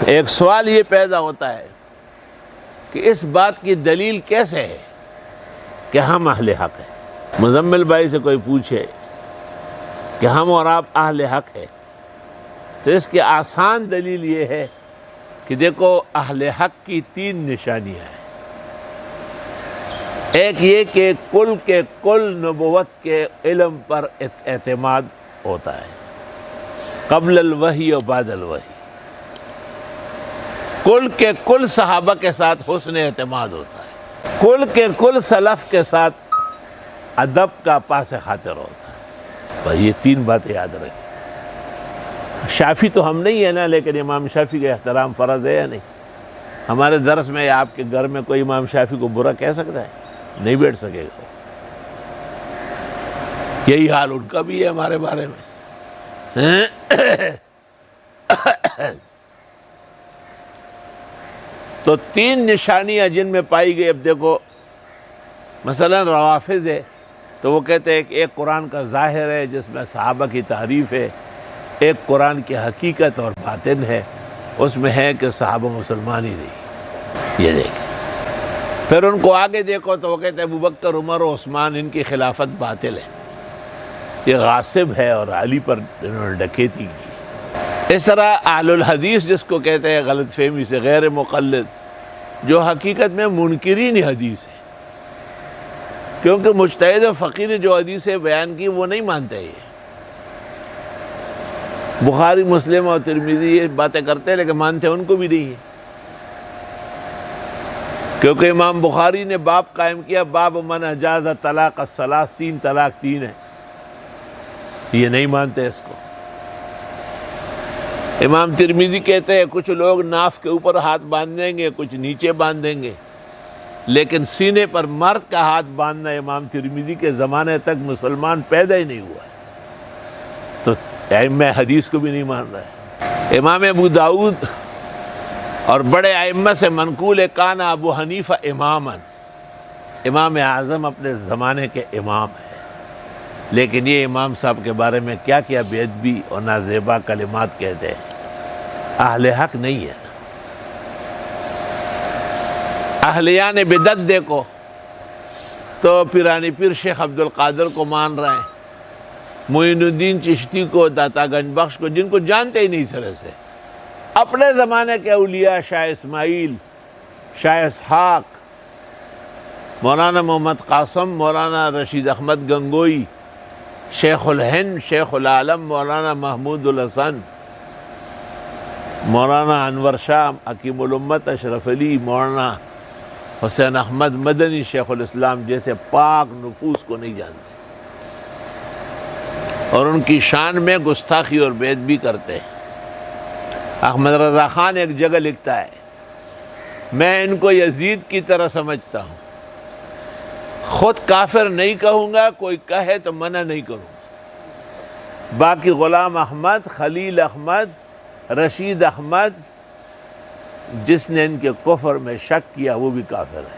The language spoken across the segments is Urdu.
ایک سوال یہ پیدا ہوتا ہے کہ اس بات کی دلیل کیسے ہے کہ ہم اہل حق ہیں؟ مزمل بھائی سے کوئی پوچھے کہ ہم اور آپ اہل حق ہیں تو اس کی آسان دلیل یہ ہے کہ دیکھو اہل حق کی 3 نشانیاں ہیں۔ ایک یہ کہ کل کے کل نبوت کے علم پر اعتماد ہوتا ہے، قبل الوحی و بعد الوحی۔ کل کے کل صحابہ کے ساتھ حسن اعتماد ہوتا ہے، کل کے کل سلف کے ساتھ ادب کا پاس خاطر ہوتا ہے۔ بس یہ 3 باتیں یاد رکھیں۔ شافی تو ہم نہیں ہیں نا، لیکن امام شافی کا احترام فرض ہے یا نہیں؟ ہمارے درس میں یا آپ کے گھر میں کوئی امام شافی کو برا کہہ سکتا ہے؟ نہیں بیٹھ سکے گا۔ یہی حال ان کا بھی ہے ہمارے بارے میں۔ تو 3 نشانیاں جن میں پائی گئی، اب دیکھو مثلا روافض ہے تو وہ کہتے ہیں کہ ایک قرآن کا ظاہر ہے جس میں صحابہ کی تعریف ہے، ایک قرآن کی حقیقت اور باطن ہے، اس میں ہے کہ صحابہ مسلمان ہی نہیں۔ یہ دیکھیں، پھر ان کو آگے دیکھو تو وہ کہتے ہیں ابوبکر، عمر و عثمان ان کی خلافت باطل ہے، یہ غاصب ہے اور علی پر انہوں نے ڈکیتی کی۔ اس طرح اہل الحدیث جس کو کہتے ہیں غلط فہمی سے غیر مقلد، جو حقیقت میں منکرین حدیث ہے، کیونکہ مجتہد و فقیر نے جو حدیثیں بیان کی وہ نہیں مانتے۔ یہ بخاری، مسلم اور ترمذی یہ باتیں کرتے ہیں لیکن مانتے ان کو بھی نہیں ہے، کیونکہ امام بخاری نے باب قائم کیا، باب من اجاز طلاق الثلاث، 3 طلاق 3 ہے، یہ نہیں مانتے اس کو۔ امام ترمذی کہتے ہیں کچھ لوگ ناف کے اوپر ہاتھ باندھ دیں گے، کچھ نیچے باندھ دیں گے، لیکن سینے پر مرد کا ہاتھ باندھنا امام ترمذی کے زمانے تک مسلمان پیدا ہی نہیں ہوا ہے، تو ائمہ حدیث کو بھی نہیں مان رہا ہے۔ امام ابو داؤد اور بڑے ائمہ سے منقول ہے کان ابو حنیفہ اماما، امام اعظم اپنے زمانے کے امام ہیں، لیکن یہ امام صاحب کے بارے میں کیا کیا بے ادبی اور نازیبا کلمات کہتے ہیں۔ اہل حق نہیں ہے نا۔ اہلیان بدعت دیکھو تو پیرانی پیر شیخ عبد القادر کو مان رہے ہیں، معین الدین چشتی کو، داتا گنج بخش کو، جن کو جانتے ہی نہیں سرے سے، اپنے زمانے کے اولیاء شاہ اسماعیل، شاہ اسحاق، مولانا محمد قاسم، مولانا رشید احمد گنگوئی، شیخ الہند، شیخ العالم مولانا محمود الحسن، مولانا انور شاہ، حکیم الامت اشرف علی، مولانا حسین احمد مدنی، شیخ الاسلام جیسے پاک نفوس کو نہیں جانتے، اور ان کی شان میں گستاخی اور بے ادبی کرتے ہیں۔ احمد رضا خان ایک جگہ لکھتا ہے، میں ان کو یزید کی طرح سمجھتا ہوں، خود کافر نہیں کہوں گا، کوئی کہے تو منع نہیں کروں گا، باقی غلام احمد، خلیل احمد، رشید احمد، جس نے ان کے کفر میں شک کیا وہ بھی کافر ہے۔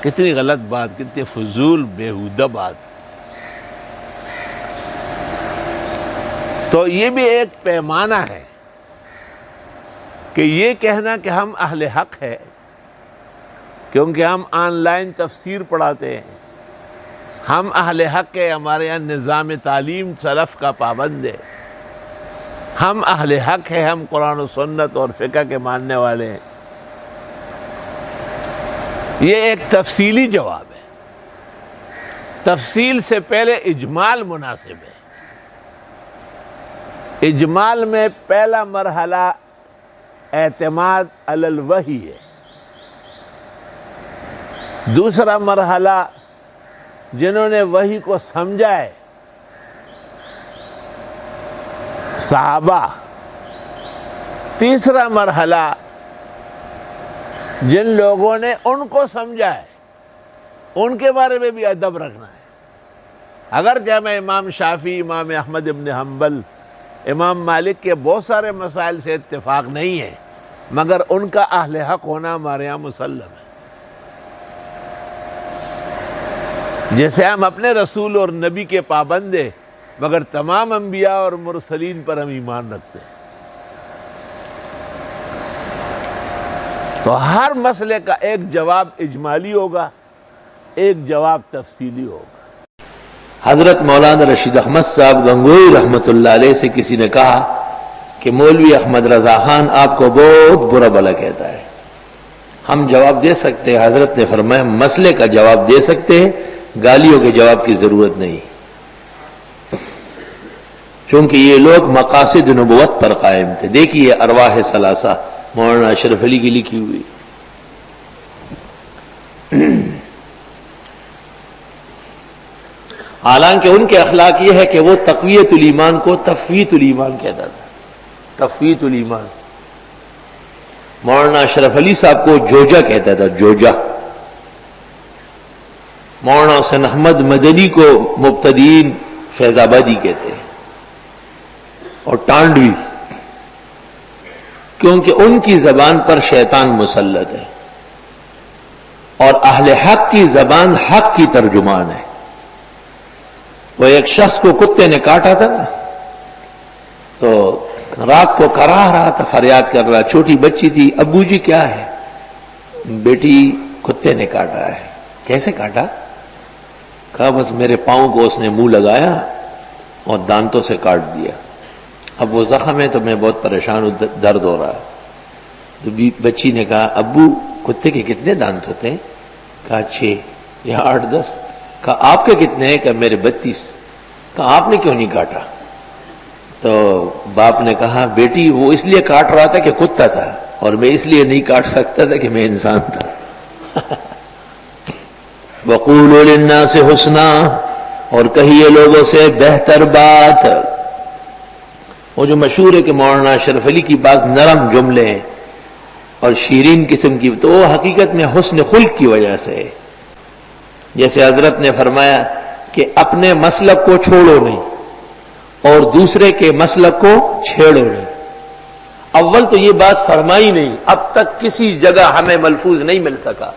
کتنی غلط بات، کتنی فضول بیہودہ بات۔ تو یہ بھی ایک پیمانہ ہے کہ یہ کہنا کہ ہم اہل حق ہے، کیونکہ ہم آن لائن تفسیر پڑھاتے ہیں، ہم اہل حق ہے، ہمارے یہاں نظام تعلیم سلف کا پابند ہے، ہم اہل حق ہے، ہم قرآن و سنت اور فقہ کے ماننے والے ہیں، یہ ایک تفصیلی جواب ہے۔ تفصیل سے پہلے اجمال مناسب ہے۔ اجمال میں پہلا مرحلہ اعتماد علی الوحی ہے، دوسرا مرحلہ جنہوں نے وحی کو سمجھا ہے صحابہ، تیسرا مرحلہ جن لوگوں نے ان کو سمجھا ہے ان کے بارے میں بھی ادب رکھنا ہے۔ اگرچہ ہمیں امام شافعی، امام احمد ابن حنبل، امام مالک کے بہت سارے مسائل سے اتفاق نہیں ہے، مگر ان کا اہل حق ہونا ہمارے یہاں مسلم ہے۔ جیسے ہم اپنے رسول اور نبی کے پابند ہیں، مگر تمام انبیاء اور مرسلین پر ہم ایمان رکھتے ہیں۔ تو ہر مسئلے کا ایک جواب اجمالی ہوگا، ایک جواب تفصیلی ہوگا۔ حضرت مولانا رشید احمد صاحب گنگوئی رحمۃ اللہ علیہ سے کسی نے کہا کہ مولوی احمد رضا خان آپ کو بہت برا بھلا کہتا ہے۔ ہم جواب دے سکتے ہیں، حضرت نے فرمایا مسئلے کا جواب دے سکتے ہیں، گالیوں کے جواب کی ضرورت نہیں، چونکہ یہ لوگ مقاصد نبوت پر قائم تھے۔ دیکھیے ارواح ثلاثہ مولانا اشرف علی کی لکھی ہوئی، حالانکہ ان کے اخلاق یہ ہے کہ وہ تقویت الایمان کو تفویت الایمان کہتا تھا، تفویت الایمان۔ مولانا اشرف علی صاحب کو جوجا کہتا تھا، جوجا۔ مولانا حسین احمد مدنی کو مبتدئین فیض آبادی کہتے ہیں، اور ٹانڈوی، کیونکہ ان کی زبان پر شیطان مسلط ہے، اور اہل حق کی زبان حق کی ترجمان ہے۔ وہ ایک شخص کو کتے نے کاٹا تھا نا، تو رات کو کراہ رہا تھا، فریاد کر رہا، چھوٹی بچی تھی، ابو جی کیا ہے؟ بیٹی کتے نے کاٹا ہے۔ کیسے کاٹا؟ کہا بس میرے پاؤں کو اس نے منہ لگایا اور دانتوں سے کاٹ دیا، اب وہ زخم ہے تو میں بہت پریشان ہوں، درد ہو رہا ہے۔ تو بچی نے کہا ابو کتے کے کتنے دانت ہوتے ہیں؟ کہا 6 یا 8 10۔ کہا آپ کے کتنے ہیں؟ کہا میرے 32۔ کہا آپ نے کیوں نہیں کاٹا؟ تو باپ نے کہا بیٹی وہ اس لیے کاٹ رہا تھا کہ کتا تھا، اور میں اس لیے نہیں کاٹ سکتا تھا کہ میں انسان تھا۔ وَقُولُوا لِلنَّاسِ حُسْنًا، اور کہیے لوگوں سے بہتر بات۔ وہ جو مشہور ہے کہ مولانا اشرف علی کی بعض نرم جملے ہیں اور شیرین قسم کی، تو وہ حقیقت میں حسن خلق کی وجہ سے ہے۔ جیسے حضرت نے فرمایا کہ اپنے مسلک کو چھوڑو نہیں اور دوسرے کے مسلک کو چھیڑو نہیں۔ اول تو یہ بات فرمائی نہیں، اب تک کسی جگہ ہمیں ملفوظ نہیں مل سکا۔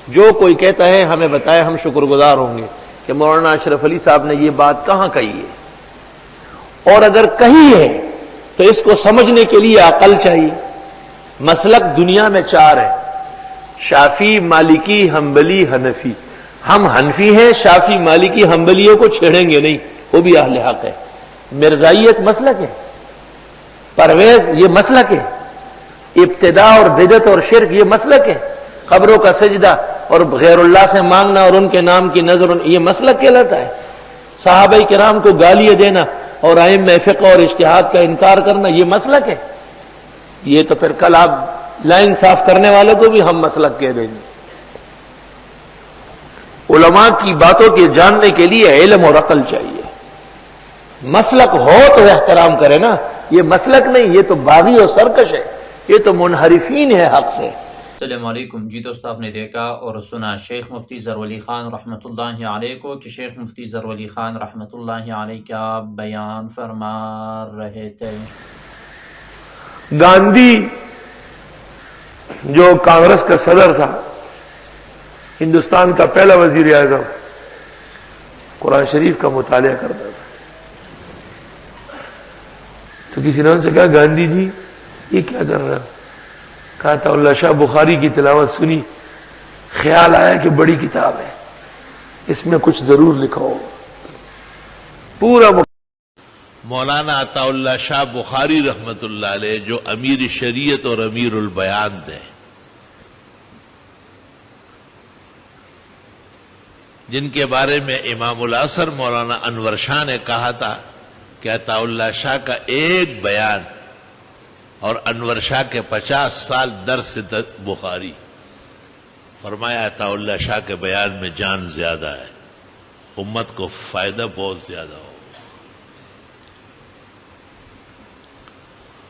جو کوئی کہتا ہے ہمیں بتائے، ہم شکر گزار ہوں گے کہ مولانا اشرف علی صاحب نے یہ بات کہاں کہی ہے، اور اگر کہی ہے تو اس کو سمجھنے کے لیے عقل چاہیے۔ مسلک دنیا میں 4 ہیں، شافعی، مالکی، حنبلی، حنفی۔ ہم حنفی ہیں، شافعی، مالکی، حنبلیوں کو چھیڑیں گے نہیں، وہ بھی اہل حق ہے۔ مرزائیت مسلک ہے، پرویز یہ مسلک ہے، ابتداء اور بدعت اور شرک یہ مسلک ہے، قبروں کا سجدہ اور غیر اللہ سے مانگنا اور ان کے نام کی نظر یہ مسلک کہلاتا ہے۔ صحابہ کرام کو گالیاں دینا اور ائمہ فقہ اور اجتہاد کا انکار کرنا یہ مسلک ہے۔ یہ تو پھر کل آپ لائن صاف کرنے والوں کو بھی ہم مسلک کہہ دیں گے۔ علماء کی باتوں کے جاننے کے لیے علم اور عقل چاہیے۔ مسلک ہو تو احترام کرے نا، یہ مسلک نہیں، یہ تو باغی اور سرکش ہے، یہ تو منحرفین ہے حق سے۔ السلام علیکم جی دوستو، آپ نے دیکھا اور سنا شیخ مفتی ظہور علی خان رحمۃ اللہ علیہ کو کہ شیخ مفتی ظہور علی خان رحمۃ اللہ علیہ کیا بیان فرما رہے تھے۔ گاندھی جو کانگریس کا صدر تھا، ہندوستان کا پہلا وزیر اعظم، قرآن شریف کا مطالعہ کرتا تھا۔ تو کسی نے ان سے کہا گاندھی جی یہ کیا کر رہے ہو؟ کہا تھا اللہ شاہ بخاری کی تلاوت سنی، خیال آیا کہ بڑی کتاب ہے، اس میں کچھ ضرور لکھا ہو۔ پورا مولانا عطا اللہ شاہ بخاری رحمت اللہ علیہ جو امیر شریعت اور امیر البیان تھے، جن کے بارے میں امام العصر مولانا انور شاہ نے کہا تھا کہ عطا اللہ شاہ کا ایک بیان اور انور شاہ کے 50 سال درس بخاری، فرمایا عطا اللہ شاہ کے بیان میں جان زیادہ ہے، امت کو فائدہ بہت زیادہ ہو۔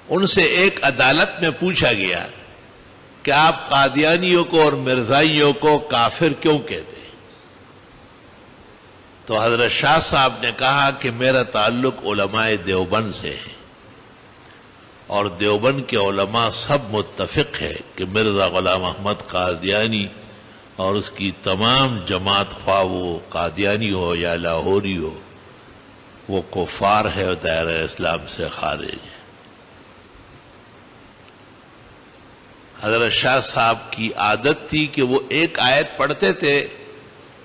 ان سے ایک عدالت میں پوچھا گیا کہ آپ قادیانیوں کو اور مرزائیوں کو کافر کیوں کہتے ہیں؟ تو حضرت شاہ صاحب نے کہا کہ میرا تعلق علماء دیوبند سے ہے، اور دیوبند کے علماء سب متفق ہے کہ مرزا غلام احمد قادیانی اور اس کی تمام جماعت، خواہ وہ قادیانی ہو یا لاہوری ہو، وہ کفار ہے اور دائرہ اسلام سے خارج ہے۔ حضرت شاہ صاحب کی عادت تھی کہ وہ ایک آیت پڑھتے تھے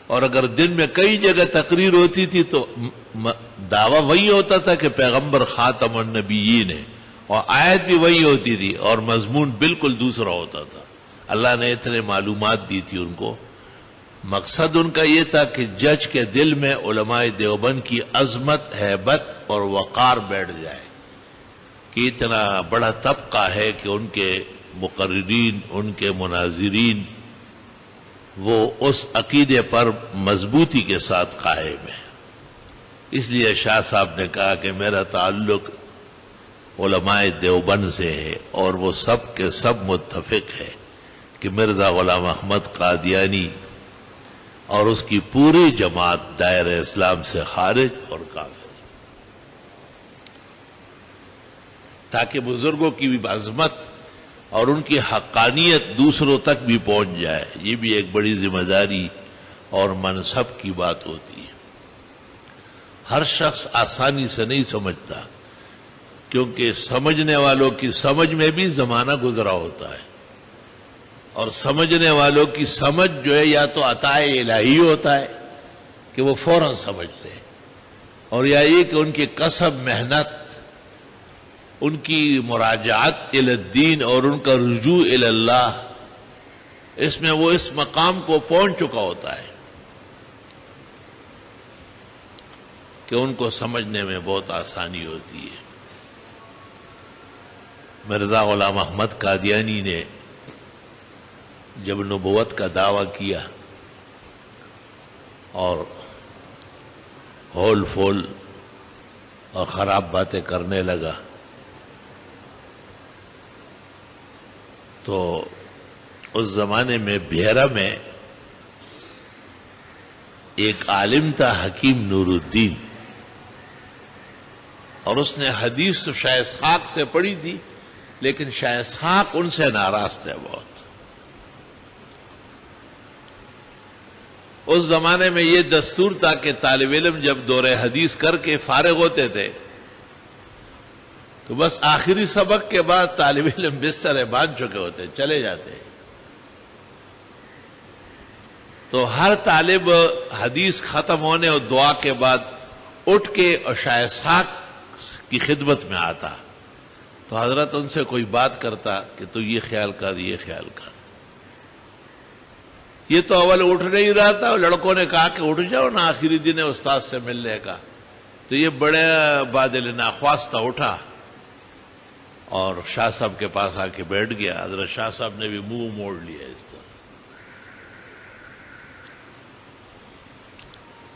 اور اگر دن میں کئی جگہ تقریر ہوتی تھی تو دعویٰ وہی ہوتا تھا کہ پیغمبر خاتم النبیین ہے، اور آیت بھی وہی ہوتی تھی اور مضمون بالکل دوسرا ہوتا تھا۔ اللہ نے اتنے معلومات دی تھی ان کو۔ مقصد ان کا یہ تھا کہ جج کے دل میں علماء دیوبند کی عظمت، ہیبت اور وقار بیٹھ جائے کہ اتنا بڑا طبقہ ہے کہ ان کے مقررین، ان کے مناظرین وہ اس عقیدے پر مضبوطی کے ساتھ قائم ہے۔ اس لیے شاہ صاحب نے کہا کہ میرا تعلق علماء دیوبند سے ہے اور وہ سب کے سب متفق ہے کہ مرزا غلام احمد قادیانی اور اس کی پوری جماعت دائرہ اسلام سے خارج اور کافر، تاکہ بزرگوں کی بھی عظمت اور ان کی حقانیت دوسروں تک بھی پہنچ جائے۔ یہ بھی ایک بڑی ذمہ داری اور منصب کی بات ہوتی ہے۔ ہر شخص آسانی سے نہیں سمجھتا، کیونکہ سمجھنے والوں کی سمجھ میں بھی زمانہ گزرا ہوتا ہے، اور سمجھنے والوں کی سمجھ جو ہے یا تو عطا الہی ہوتا ہے کہ وہ فوراً سمجھتے ہیں، اور یا یہ کہ ان کی کسب، محنت، ان کی مراجعت الی الدین اور ان کا رجوع الی اللہ، اس میں وہ اس مقام کو پہنچ چکا ہوتا ہے کہ ان کو سمجھنے میں بہت آسانی ہوتی ہے۔ مرزا غلام احمد قادیانی نے جب نبوت کا دعویٰ کیا اور ہول فول اور خراب باتیں کرنے لگا تو اس زمانے میں بھیرا میں ایک عالم تھا حکیم نور الدین، اور اس نے حدیث تو شاہ اسحاق سے پڑھی تھی، لیکن شاہ اسحاق ان سے ناراض تھے بہت۔ اس زمانے میں یہ دستور تھا کہ طالب علم جب دور حدیث کر کے فارغ ہوتے تھے تو بس آخری سبق کے بعد طالب علم بستر باندھ چکے ہوتے، چلے جاتے۔ تو ہر طالب حدیث ختم ہونے اور دعا کے بعد اٹھ کے اور شاہ اسحاق کی خدمت میں آتا، تو حضرت ان سے کوئی بات کرتا کہ تو یہ خیال کر، یہ خیال کر۔ یہ تو اول اٹھ نہیں رہا تھا، اور لڑکوں نے کہا کہ اٹھ جاؤ نا، آخری دن ہے استاد سے ملنے کا۔ تو یہ بڑے بادل ناخواستہ اٹھا اور شاہ صاحب کے پاس آ کے بیٹھ گیا۔ حضرت شاہ صاحب نے بھی منہ موڑ لیا اس طرح۔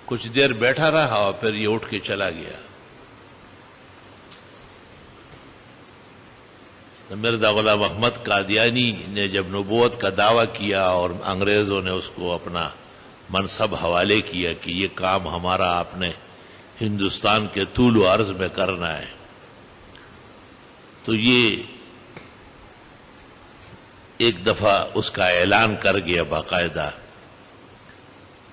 کچھ دیر بیٹھا رہا اور پھر یہ اٹھ کے چلا گیا۔ مرزا غلام احمد قادیانی نے جب نبوت کا دعویٰ کیا اور انگریزوں نے اس کو اپنا منصب حوالے کیا کہ یہ کام ہمارا آپ نے ہندوستان کے طول و عرض میں کرنا ہے، تو یہ ایک دفعہ اس کا اعلان کر گیا باقاعدہ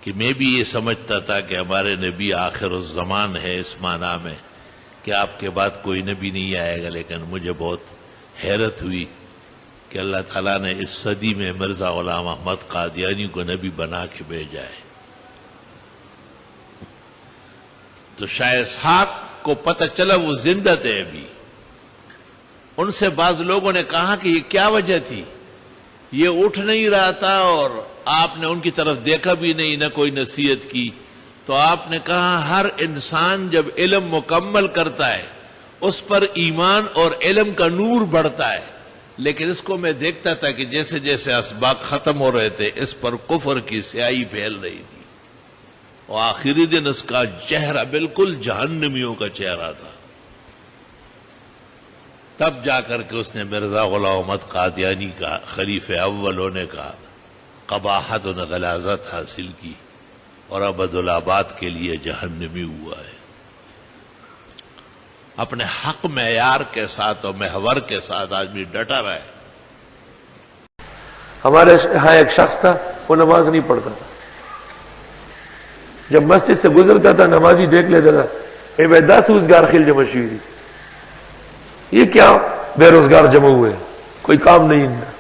کہ میں بھی یہ سمجھتا تھا کہ ہمارے نبی آخر الزمان ہے اس معنی میں کہ آپ کے بعد کوئی نبی نہیں آئے گا، لیکن مجھے بہت حیرت ہوئی کہ اللہ تعالیٰ نے اس صدی میں مرزا غلام احمد قادیانی کو نبی بنا کے بھیجا ہے۔ تو شاہ اسحاق کو پتہ چلا وہ زندہ تھے ابھی۔ ان سے بعض لوگوں نے کہا کہ یہ کیا وجہ تھی، یہ اٹھ نہیں رہا تھا اور آپ نے ان کی طرف دیکھا بھی نہیں، نہ کوئی نصیحت کی۔ تو آپ نے کہا ہر انسان جب علم مکمل کرتا ہے اس پر ایمان اور علم کا نور بڑھتا ہے، لیکن اس کو میں دیکھتا تھا کہ جیسے جیسے اسباق ختم ہو رہے تھے اس پر کفر کی سیاہی پھیل رہی تھی، اور آخری دن اس کا چہرہ بالکل جہنمیوں کا چہرہ تھا۔ تب جا کر کے اس نے مرزا غلام احمد قادیانی کا خلیفہ اول ہونے کا قباحت و غلاظت حاصل کی، اور ابدالآباد کے لیے جہنمی ہوا ہے۔ اپنے حق معیار کے ساتھ اور محور کے ساتھ آدمی ڈٹا رہا ہے۔ ہمارے یہاں ایک شخص تھا، وہ نماز نہیں پڑھتا تھا، جب مسجد سے گزرتا تھا نمازی دیکھ لیتا تھا، اے بھائی 10 روزگار خیل جمع شوی تھی، یہ کیا بے روزگار جمع ہوئے، کوئی کام نہیں ان کا۔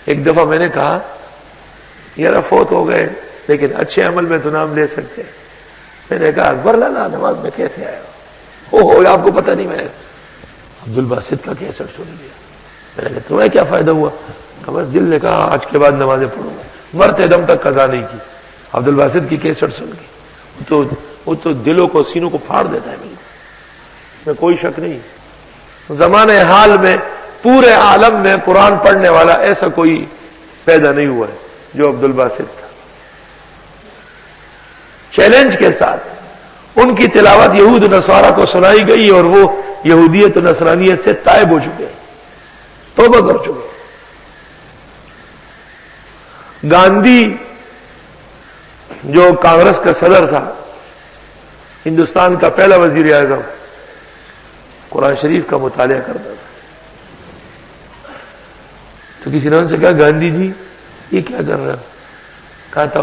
ایک دفعہ میں نے کہا یار فوت ہو گئے لیکن اچھے عمل میں تو نام لے سکتے ہیں. میں نے کہا اکبر لالا نماز میں کیسے آیا ہو آپ کو پتہ نہیں. میں نے عبد الباسط کا کیسٹ سن لیا. میں نے کہا تمہیں کیا فائدہ ہوا؟ کہ بس دل نے کہا آج کے بعد نمازیں پڑھوں گا. مرتے دم تک قضا نہیں کی. عبد الباسط کی کیسٹ سن کے وہ تو دلوں کو سینوں کو پھاڑ دیتا ہے. بالکل میں کوئی شک نہیں. زمانے حال میں پورے عالم میں قرآن پڑھنے والا ایسا کوئی پیدا نہیں ہوا ہے جو عبد الباسط تھا. چیلنج کے ساتھ ان کی تلاوت یہود و نصارہ کو سنائی گئی اور وہ یہودیت و نصرانیت سے تائب ہو چکے, توبہ کر چکے. گاندھی جو کانگریس کا صدر تھا, ہندوستان کا پہلا وزیر اعظم, قرآن شریف کا مطالعہ کرتا تھا. تو کسی نے ان سے کہا گاندھی جی یہ کیا کر رہے ہیں؟ کہا تھا